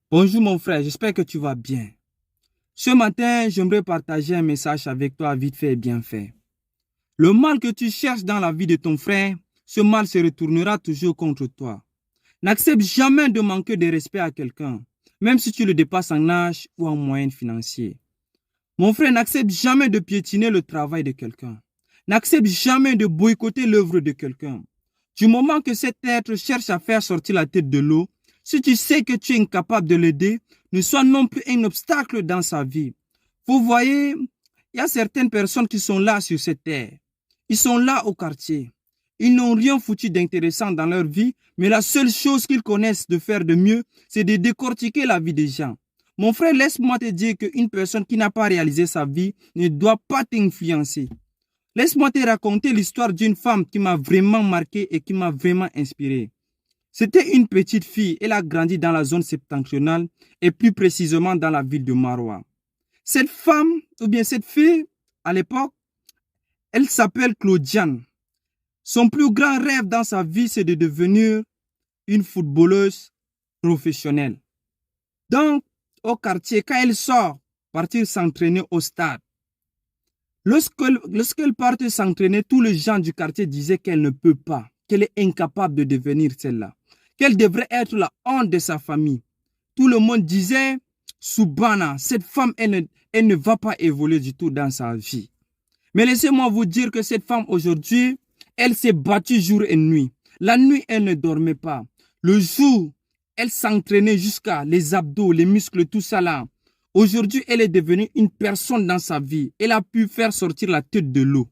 Bonjour mon frère, j'espère que tu vas bien. Ce matin, j'aimerais partager un message avec toi vite fait et bien fait. Le mal que tu cherches dans la vie de ton frère, ce mal se retournera toujours contre toi. N'accepte jamais de manquer de respect à quelqu'un, même si tu le dépasses en âge ou en moyens financiers. Mon frère, n'accepte jamais de piétiner le travail de quelqu'un. N'accepte jamais de boycotter l'œuvre de quelqu'un. Du moment que cet être cherche à faire sortir la tête de l'eau, si tu sais que tu es incapable de l'aider, ne sois non plus un obstacle dans sa vie. Vous voyez, il y a certaines personnes qui sont là sur cette terre. Ils sont là au quartier. Ils n'ont rien foutu d'intéressant dans leur vie, mais la seule chose qu'ils connaissent de faire de mieux, c'est de décortiquer la vie des gens. Mon frère, laisse-moi te dire qu'une personne qui n'a pas réalisé sa vie ne doit pas t'influencer. Laisse-moi te raconter l'histoire d'une femme qui m'a vraiment marqué et qui m'a vraiment inspiré. C'était une petite fille, elle a grandi dans la zone septentrionale et plus précisément dans la ville de Maroua. Cette femme, ou bien cette fille, à l'époque, elle s'appelle Claudiane. Son plus grand rêve dans sa vie, c'est de devenir une footballeuse professionnelle. Donc, au quartier, quand elle sort, partir s'entraîner au stade. Lorsqu'elle partait s'entraîner, tous les gens du quartier disaient qu'elle ne peut pas, qu'elle est incapable de devenir celle-là, qu'elle devrait être la honte de sa famille. Tout le monde disait, Soubana, cette femme, elle ne va pas évoluer du tout dans sa vie. Mais laissez-moi vous dire que cette femme aujourd'hui, elle s'est battue jour et nuit. La nuit, elle ne dormait pas. Le jour, elle s'entraînait jusqu'à les abdos, les muscles, tout ça là. Aujourd'hui, elle est devenue une personne dans sa vie. Elle a pu faire sortir la tête de l'eau.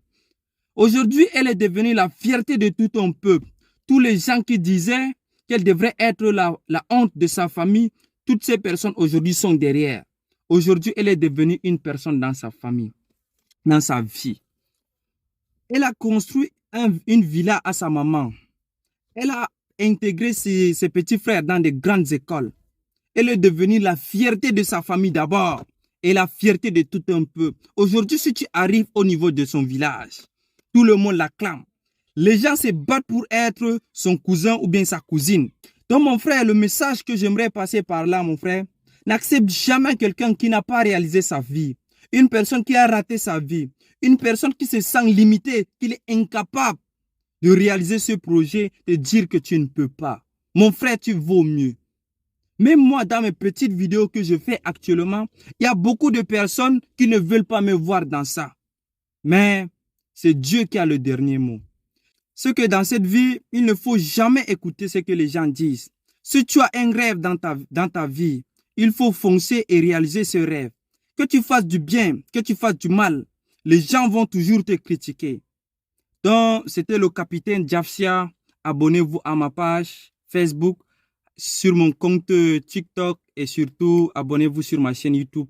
Aujourd'hui, elle est devenue la fierté de tout un peuple. Tous les gens qui disaient qu'elle devrait être la honte de sa famille, toutes ces personnes aujourd'hui sont derrière. Aujourd'hui, elle est devenue une personne dans sa famille, dans sa vie. Elle a construit une villa à sa maman. Elle a intégré ses petits frères dans de grandes écoles. Elle est devenue la fierté de sa famille d'abord et la fierté de tout un peuple. Aujourd'hui, si tu arrives au niveau de son village, tout le monde l'acclame. Les gens se battent pour être son cousin ou bien sa cousine. Donc mon frère, le message que j'aimerais passer par là, mon frère, n'accepte jamais quelqu'un qui n'a pas réalisé sa vie. Une personne qui a raté sa vie. Une personne qui se sent limitée, qui est incapable de réaliser ce projet, de dire que tu ne peux pas. Mon frère, tu vaux mieux. Même moi, dans mes petites vidéos que je fais actuellement, il y a beaucoup de personnes qui ne veulent pas me voir dans ça. Mais c'est Dieu qui a le dernier mot. Ce que dans cette vie, il ne faut jamais écouter ce que les gens disent. Si tu as un rêve dans ta vie, il faut foncer et réaliser ce rêve. Que tu fasses du bien, que tu fasses du mal, les gens vont toujours te critiquer. Donc, c'était le capitaine Jafsia. Abonnez-vous à ma page Facebook, sur mon compte TikTok et surtout abonnez-vous sur ma chaîne YouTube.